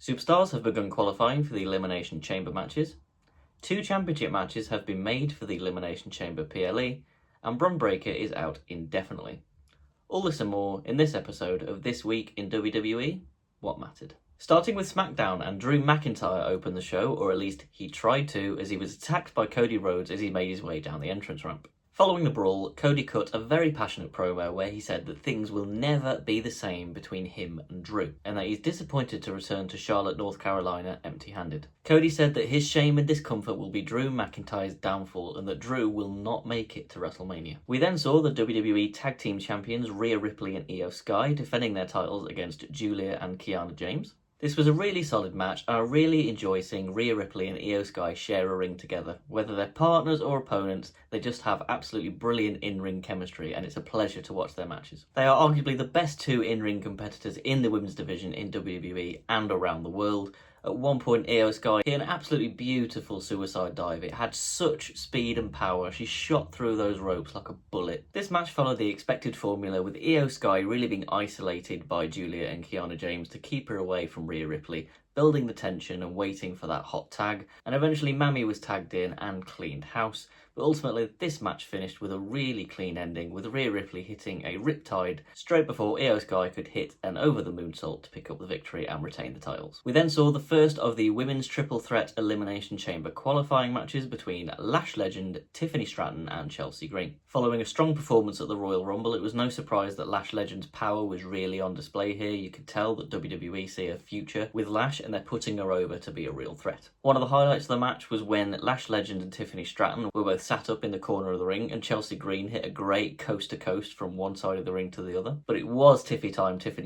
Superstars have begun qualifying for the Elimination Chamber matches. 2 championship matches have been made for the Elimination Chamber PLE, and Bron Breakker is out indefinitely. All this and more in this episode of This Week in WWE, What Mattered. Starting with SmackDown, and Drew McIntyre opened the show, or at least he tried to, as he was attacked by Cody Rhodes as he made his way down the entrance ramp. Following the brawl, Cody cut a very passionate promo where he said that things will never be the same between him and Drew, and that he's disappointed to return to Charlotte, North Carolina empty-handed. Cody said that his shame and discomfort will be Drew McIntyre's downfall and that Drew will not make it to WrestleMania. We then saw the WWE Tag Team Champions Rhea Ripley and Io Sky defending their titles against Julia and Kiana James. This was a really solid match, and I really enjoy seeing Rhea Ripley and Io Sky share a ring together. Whether they're partners or opponents, they just have absolutely brilliant in-ring chemistry, and it's a pleasure to watch their matches. They are arguably the best 2 in-ring competitors in the women's division in WWE and around the world. At one point, Io Sky hit an absolutely beautiful suicide dive. It had such speed and power. She shot through those ropes like a bullet. This match followed the expected formula, with Io Sky really being isolated by Julia and Kiana James to keep her away from Rhea Ripley, building the tension and waiting for that hot tag, and eventually Mami was tagged in and cleaned house. But ultimately, this match finished with a really clean ending, with Rhea Ripley hitting a Riptide straight before Io Sky could hit an over the moonsault to pick up the victory and retain the titles. We then saw the first of the women's triple threat Elimination Chamber qualifying matches between Lash legend Tiffany Stratton and Chelsea Green. Following a strong performance at the Royal Rumble, it was no surprise that Lash legend's power was really on display here. You could tell that WWE see a future with Lash, and they're putting her over to be a real threat. One of the highlights of the match was when Lash legend and Tiffany Stratton were both sat up in the corner of the ring, and Chelsea Green hit a great coast to coast from one side of the ring to the other. But it was Tiffany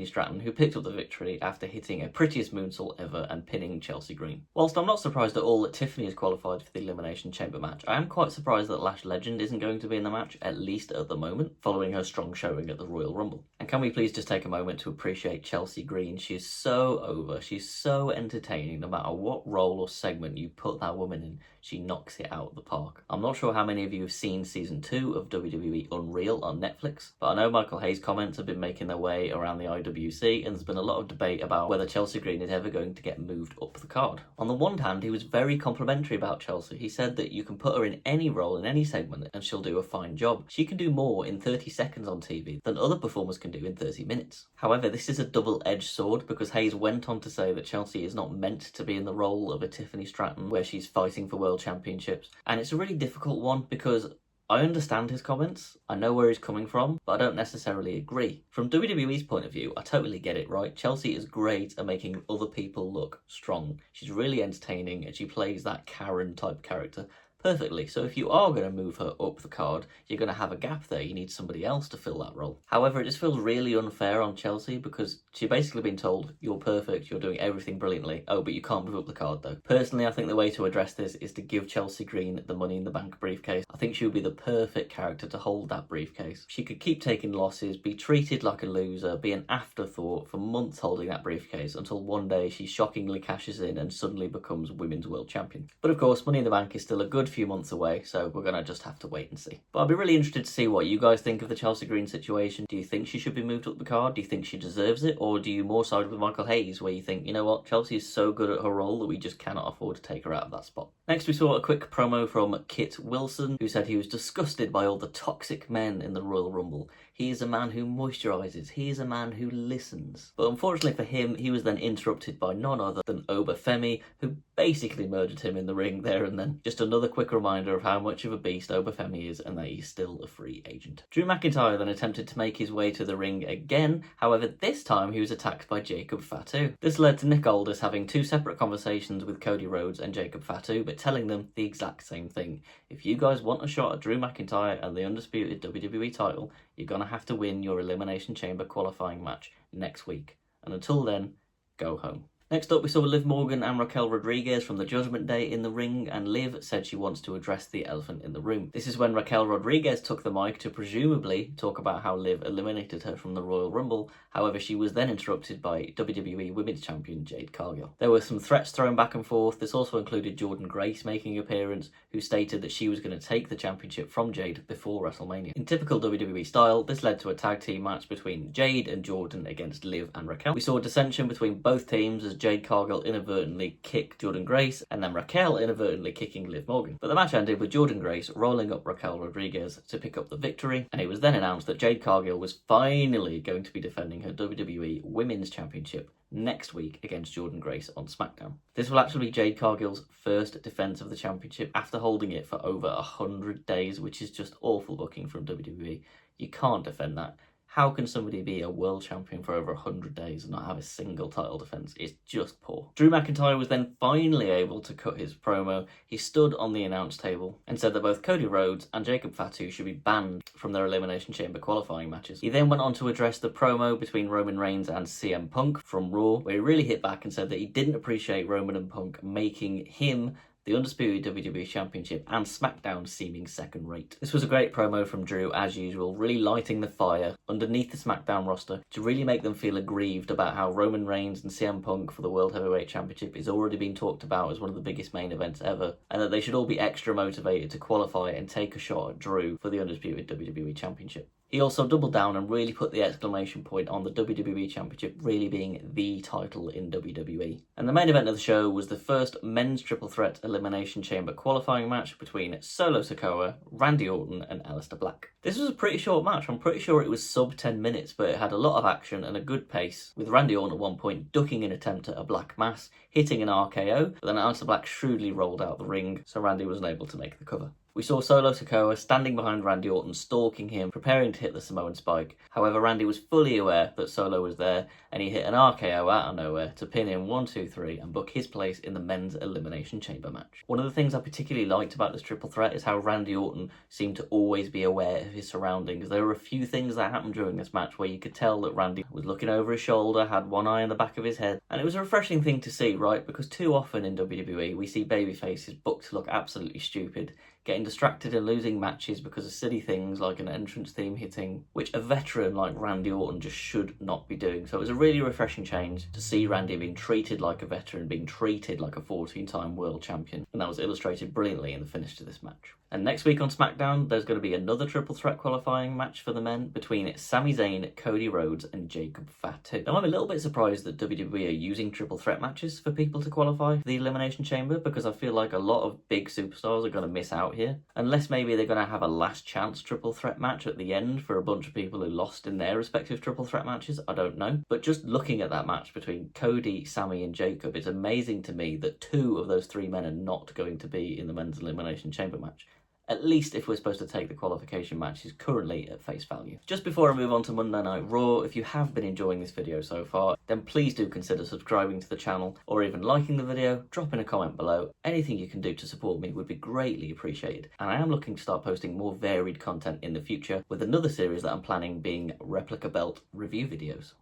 Stratton who picked up the victory after hitting a prettiest moonsault ever and pinning Chelsea Green. Whilst I'm not surprised at all that Tiffany is qualified for the Elimination Chamber match, I am quite surprised that Lash legend isn't going to be in the match, at least at the moment, following her strong showing at the Royal Rumble. And can we please just take a moment to appreciate Chelsea Green? She's so over, she's so entertaining. No matter what role or segment you put that woman in, she knocks it out of the park. I'm not sure how many of you have seen season 2 of WWE Unreal on Netflix, but I know Michael Hayes' comments have been making their way around the IWC, and there's been a lot of debate about whether Chelsea Green is ever going to get moved up the card. On the one hand, he was very complimentary about Chelsea. He said that you can put her in any role in any segment and she'll do a fine job. She can do more in 30 seconds on TV than other performers can do in 30 minutes. However, this is a double-edged sword, because Hayes went on to say that Chelsea is not meant to be in the role of a Tiffany Stratton where she's fighting for world championships, and it's a really difficult one because I understand his comments, I know where he's coming from, but I don't necessarily agree. From WWE's point of view, I totally get it, right? Chelsea is great at making other people look strong. She's really entertaining, and she plays that Karen type character perfectly. So if you are going to move her up the card, you're going to have a gap there. You need somebody else to fill that role. However, it just feels really unfair on Chelsea, because she's basically been told, you're perfect, you're doing everything brilliantly. Oh, but you can't move up the card though. Personally, I think the way to address this is to give Chelsea Green the Money in the Bank briefcase. I think she would be the perfect character to hold that briefcase. She could keep taking losses, be treated like a loser, be an afterthought for months holding that briefcase, until one day she shockingly cashes in and suddenly becomes Women's World Champion. But of course, Money in the Bank is still a good few months away, so we're going to just have to wait and see. But I'll be really interested to see what you guys think of the Chelsea Green situation. Do you think she should be moved up the card? Do you think she deserves it? Or do you more side with Michael Hayes, where you think, you know what, Chelsea is so good at her role that we just cannot afford to take her out of that spot? Next, we saw a quick promo from Kit Wilson, who said he was disgusted by all the toxic men in the Royal Rumble. He is a man who moisturises. He is a man who listens. But unfortunately for him, he was then interrupted by none other than Obafemi, who basically murdered him in the ring there and then. Just another quick reminder of how much of a beast Obafemi is, and that he's still a free agent. Drew McIntyre then attempted to make his way to the ring again. However, this time he was attacked by Jacob Fatu. This led to Nick Aldis having 2 separate conversations with Cody Rhodes and Jacob Fatu, but telling them the exact same thing. If you guys want a shot at Drew McIntyre and the undisputed WWE title, you're going to have to win your Elimination Chamber qualifying match next week. And until then, go home. Next up, we saw Liv Morgan and Raquel Rodriguez from the Judgment Day in the ring, and Liv said she wants to address the elephant in the room. This is when Raquel Rodriguez took the mic to presumably talk about how Liv eliminated her from the Royal Rumble. However, she was then interrupted by WWE Women's Champion Jade Cargill. There were some threats thrown back and forth. This also included Jordynne Grace making an appearance, who stated that she was going to take the championship from Jade before WrestleMania. In typical WWE style, this led to a tag team match between Jade and Jordynne against Liv and Raquel. We saw dissension between both teams as Jade Cargill inadvertently kick Jordynne Grace, and then Raquel inadvertently kicking Liv Morgan. But the match ended with Jordynne Grace rolling up Raquel Rodriguez to pick up the victory, and it was then announced that Jade Cargill was finally going to be defending her WWE Women's Championship next week against Jordynne Grace on SmackDown. This will actually be Jade Cargill's first defense of the championship after holding it for over 100 days, which is just awful booking from WWE. You can't defend that. How can somebody be a world champion for over 100 days and not have a single title defense? It's just poor. Drew McIntyre was then finally able to cut his promo. He stood on the announce table and said that both Cody Rhodes and Jacob Fatu should be banned from their Elimination Chamber qualifying matches. He then went on to address the promo between Roman Reigns and CM Punk from Raw, where he really hit back and said that he didn't appreciate Roman and Punk making him the undisputed WWE Championship and SmackDown seeming second rate. This was a great promo from Drew, as usual, really lighting the fire underneath the SmackDown roster to really make them feel aggrieved about how Roman Reigns and CM Punk for the World Heavyweight Championship is already being talked about as one of the biggest main events ever, and that they should all be extra motivated to qualify and take a shot at Drew for the undisputed WWE Championship. He also doubled down and really put the exclamation point on the WWE Championship really being the title in WWE. And the main event of the show was the first men's triple threat Elimination Chamber qualifying match between Solo Sikoa, Randy Orton and Aleister Black. This was a pretty short match. I'm pretty sure it was sub 10 minutes, but it had a lot of action and a good pace, with Randy Orton at one point ducking an attempt at a Black Mass, hitting an RKO, but then Aleister Black shrewdly rolled out the ring, so Randy wasn't able to make the cover. We saw Solo Sikoa standing behind Randy Orton, stalking him, preparing to hit the Samoan Spike. However, Randy was fully aware that Solo was there, and he hit an RKO out of nowhere to pin him 1, 2, 3 and book his place in the men's Elimination Chamber match. One of the things I particularly liked about this triple threat is how Randy Orton seemed to always be aware of his surroundings. There were a few things that happened during this match where you could tell that Randy was looking over his shoulder, had one eye in the back of his head, and it was a refreshing thing to see, right? Because too often in WWE we see babyfaces booked to look absolutely stupid, getting distracted and losing matches because of silly things like an entrance theme hitting, which a veteran like Randy Orton just should not be doing. So it was a really refreshing change to see Randy being treated like a veteran, being treated like a 14-time world champion, and that was illustrated brilliantly in the finish to this match. And next week on SmackDown, there's going to be another triple threat qualifying match for the men between Sami Zayn, Cody Rhodes and Jacob Fatu. Now, I'm a little bit surprised that WWE are using triple threat matches for people to qualify for the Elimination Chamber, because I feel like a lot of big superstars are going to miss out here. Unless maybe they're going to have a last chance triple threat match at the end for a bunch of people who lost in their respective triple threat matches, I don't know. But just looking at that match between Cody, Sami and Jacob, it's amazing to me that 2 of those 3 men are not going to be in the men's Elimination Chamber match. At least if we're supposed to take the qualification matches currently at face value. Just before I move on to Monday Night Raw, if you have been enjoying this video so far, then please do consider subscribing to the channel or even liking the video, dropping a comment below. Anything you can do to support me would be greatly appreciated. And I am looking to start posting more varied content in the future, with another series that I'm planning being replica belt review videos.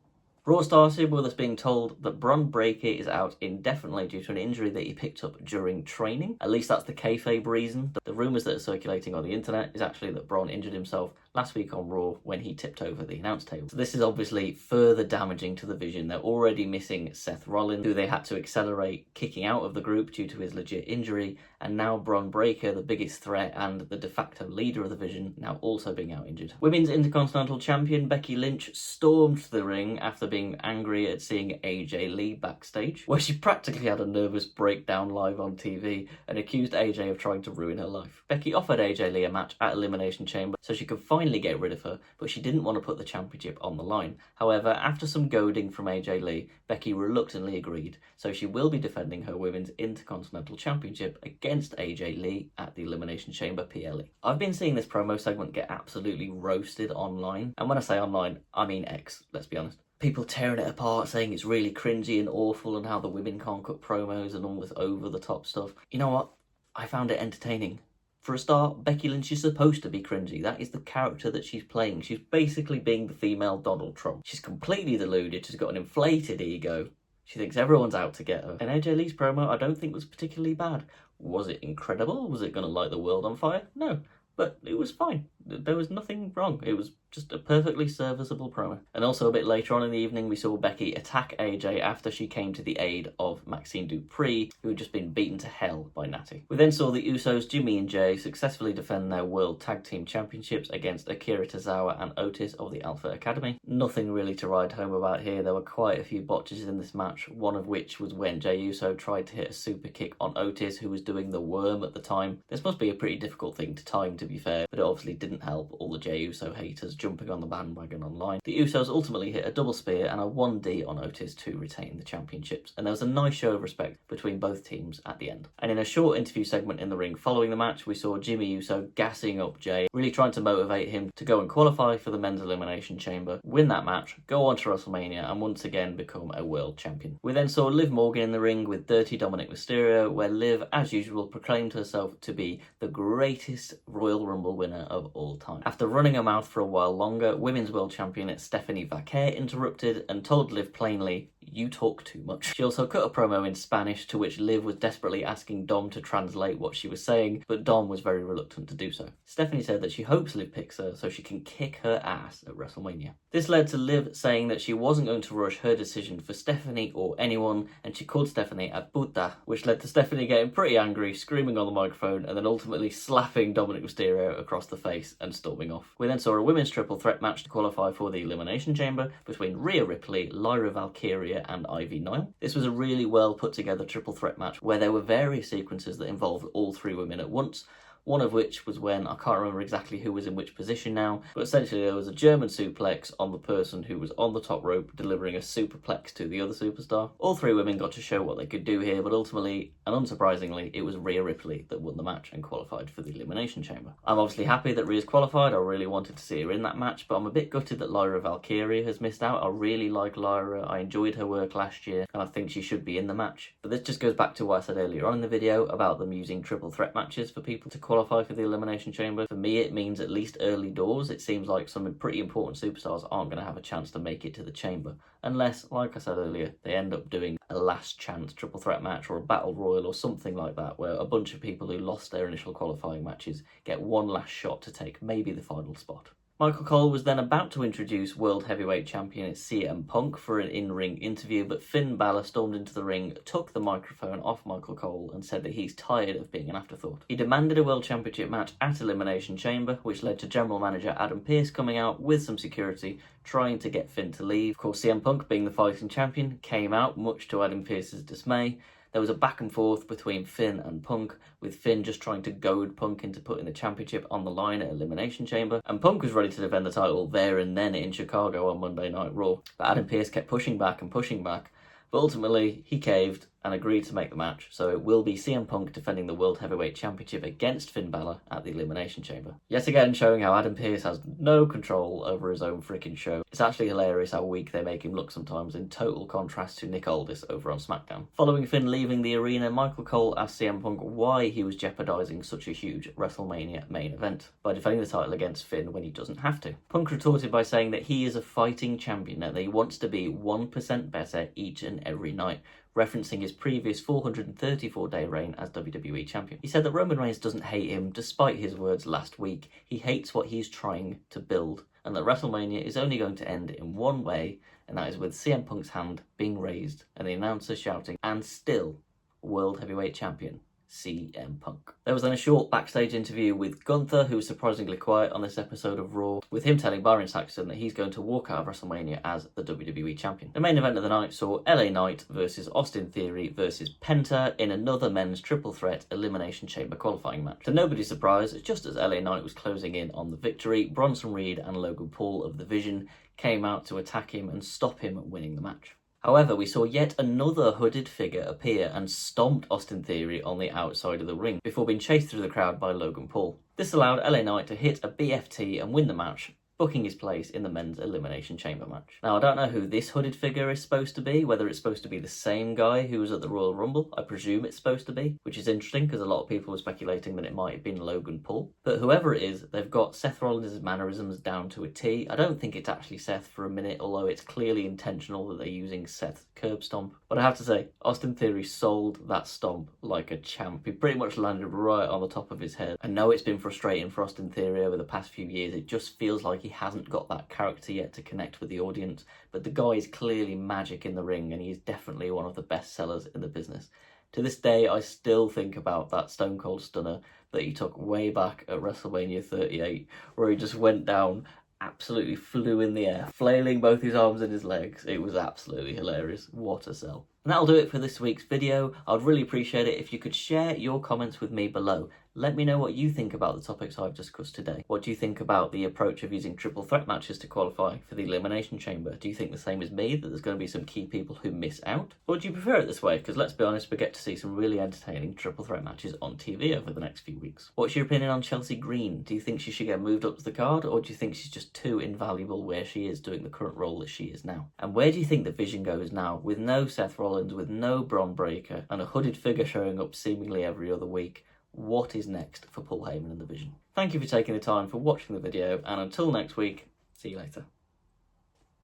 Raw started with us being told that Bron Breakker is out indefinitely due to an injury that he picked up during training. At least that's the kayfabe reason. The rumours that are circulating on the internet is actually that Bron injured himself last week on Raw when he tipped over the announce table. So this is obviously further damaging to the vision. They're already missing Seth Rollins, who they had to accelerate kicking out of the group due to his legit injury, and now Bron Breakker, the biggest threat and the de facto leader of the vision, now also being out injured. Women's Intercontinental Champion Becky Lynch stormed the ring after being angry at seeing AJ Lee backstage, where she practically had a nervous breakdown live on TV and accused AJ of trying to ruin her life. Becky offered AJ Lee a match at Elimination Chamber so she could finally get rid of her, but she didn't want to put the championship on the line. However, after some goading from AJ Lee, Becky reluctantly agreed, so she will be defending her Women's Intercontinental Championship against AJ Lee at the Elimination Chamber PLE. I've been seeing this promo segment get absolutely roasted online, and when I say online, I mean X, let's be honest. People tearing it apart, saying it's really cringy and awful and how the women can't cut promos and all this over-the-top stuff. You know what? I found it entertaining. For a start, Becky Lynch is supposed to be cringy. That is the character that she's playing. She's basically being the female Donald Trump. She's completely deluded. She's got an inflated ego. She thinks everyone's out to get her. And AJ Lee's promo I don't think was particularly bad. Was it incredible? Was it going to light the world on fire? No. But it was fine. there was nothing wrong. It was just a perfectly serviceable promo. And also a bit later on in the evening, we saw Becky attack AJ after she came to the aid of Maxine Dupree, who had just been beaten to hell by Natty. We then saw the Usos, Jimmy and Jay, successfully defend their World Tag Team Championships against Akira Tozawa and Otis of the Alpha Academy. Nothing really to write home about here. There were quite a few botches in this match, one of which was when Jey Uso tried to hit a super kick on Otis, who was doing the worm at the time. This must be a pretty difficult thing to time, to be fair, but it obviously didn't help all the Jey Uso haters jumping on the bandwagon online. The Usos ultimately hit a double spear and a 1D on Otis to retain the championships, and there was a nice show of respect between both teams at the end. And in a short interview segment in the ring following the match, we saw Jimmy Uso gassing up Jey, really trying to motivate him to go and qualify for the Men's Elimination Chamber, win that match, go on to WrestleMania, and once again become a world champion. We then saw Liv Morgan in the ring with Dirty Dominic Mysterio, where Liv, as usual, proclaimed herself to be the greatest Royal Rumble winner of all time. After running her mouth for a while longer, Women's World Champion Stephanie Vaquer interrupted and told Liv plainly, "You talk too much." She also cut a promo in Spanish, to which Liv was desperately asking Dom to translate what she was saying, but Dom was very reluctant to do so. Stephanie said that she hopes Liv picks her so she can kick her ass at WrestleMania. This led to Liv saying that she wasn't going to rush her decision for Stephanie or anyone, and she called Stephanie a puta, which led to Stephanie getting pretty angry, screaming on the microphone, and then ultimately slapping Dominic Mysterio across the face and storming off. We then saw a women's triple threat match to qualify for the Elimination Chamber between Rhea Ripley, Lyra Valkyria and Ivy Nile. This was a really well put together triple threat match where there were various sequences that involved all three women at once, one of which was when, I can't remember exactly who was in which position now, but essentially there was a German suplex on the person who was on the top rope delivering a superplex to the other superstar. All three women got to show what they could do here, but ultimately, and unsurprisingly, it was Rhea Ripley that won the match and qualified for the Elimination Chamber. I'm obviously happy that Rhea's qualified. I really wanted to see her in that match, but I'm a bit gutted that Lyra Valkyria has missed out. I really like Lyra, I enjoyed her work last year, and I think she should be in the match. But this just goes back to what I said earlier on in the video about them using triple threat matches for people to qualify for the Elimination Chamber. For me, it means at least early doors. It seems like some pretty important superstars aren't going to have a chance to make it to the chamber, unless, like I said earlier, they end up doing a last chance triple threat match or a battle royal or something like that, where a bunch of people who lost their initial qualifying matches get one last shot to take maybe the final spot. Michael Cole was then about to introduce World Heavyweight Champion CM Punk for an in-ring interview, but Finn Balor stormed into the ring, took the microphone off Michael Cole and said that he's tired of being an afterthought. He demanded a World Championship match at Elimination Chamber, which led to General Manager Adam Pearce coming out with some security, trying to get Finn to leave. Of course, CM Punk, being the fighting champion, came out, much to Adam Pearce's dismay. There was a back and forth between Finn and Punk, with Finn just trying to goad Punk into putting the championship on the line at Elimination Chamber, and Punk was ready to defend the title there and then in Chicago on Monday Night Raw. But Adam Pearce kept pushing back, but ultimately he caved and agreed to make the match, so it will be CM Punk defending the World Heavyweight Championship against Finn Balor at the Elimination Chamber. Yet again showing how Adam Pearce has no control over his own freaking show. It's actually hilarious how weak they make him look sometimes, in total contrast to Nick Aldis over on SmackDown. Following Finn leaving the arena, Michael Cole asked CM Punk why he was jeopardising such a huge WrestleMania main event by defending the title against Finn when he doesn't have to. Punk retorted by saying that he is a fighting champion and that he wants to be 1% better each and every night, referencing his previous 434-day reign as WWE Champion. He said that Roman Reigns doesn't hate him, despite his words last week. He hates what he's trying to build, and that WrestleMania is only going to end in one way, and that is with CM Punk's hand being raised and the announcer shouting, "And still, World Heavyweight Champion, CM Punk." There was then a short backstage interview with Gunther, who was surprisingly quiet on this episode of Raw, with him telling Byron Saxton that he's going to walk out of WrestleMania as the WWE Champion. The main event of the night saw LA Knight versus Austin Theory versus Penta in another men's triple threat Elimination Chamber qualifying match. To nobody's surprise, just as LA Knight was closing in on the victory, Bronson Reed and Logan Paul of the Vision came out to attack him and stop him winning the match. However, we saw yet another hooded figure appear and stomped Austin Theory on the outside of the ring before being chased through the crowd by Logan Paul. This allowed LA Knight to hit a BFT and win the match, booking his place in the men's Elimination Chamber match. Now, I don't know who this hooded figure is supposed to be, whether it's supposed to be the same guy who was at the Royal Rumble. I presume it's supposed to be, which is interesting because a lot of people were speculating that it might have been Logan Paul. But whoever it is, they've got Seth Rollins' mannerisms down to a T. I don't think it's actually Seth for a minute, although it's clearly intentional that they're using Seth's curb stomp. But I have to say, Austin Theory sold that stomp like a champ. He pretty much landed right on the top of his head. I know it's been frustrating for Austin Theory over the past few years. It just feels like he hasn't got that character yet to connect with the audience, but the guy is clearly magic in the ring and he is definitely one of the best sellers in the business. To this day, I still think about that Stone Cold Stunner that he took way back at WrestleMania 38, where he just went down, absolutely flew in the air, flailing both his arms and his legs. It was absolutely hilarious. What a sell. And that'll do it for this week's video. I'd really appreciate it if you could share your comments with me below. Let me know what you think about the topics I've discussed today. What do you think about the approach of using triple threat matches to qualify for the Elimination Chamber? Do you think the same as me, that there's going to be some key people who miss out? Or do you prefer it this way? Because let's be honest, we get to see some really entertaining triple threat matches on TV over the next few weeks. What's your opinion on Chelsea Green? Do you think she should get moved up to the card, or do you think she's just too invaluable where she is doing the current role that she is now? And where do you think the Vision goes now, with no Seth Rollins, with no Bron Breakker, and a hooded figure showing up seemingly every other week? What is next for Paul Heyman and the Vision? Thank you for taking the time for watching the video, and until next week, see you later.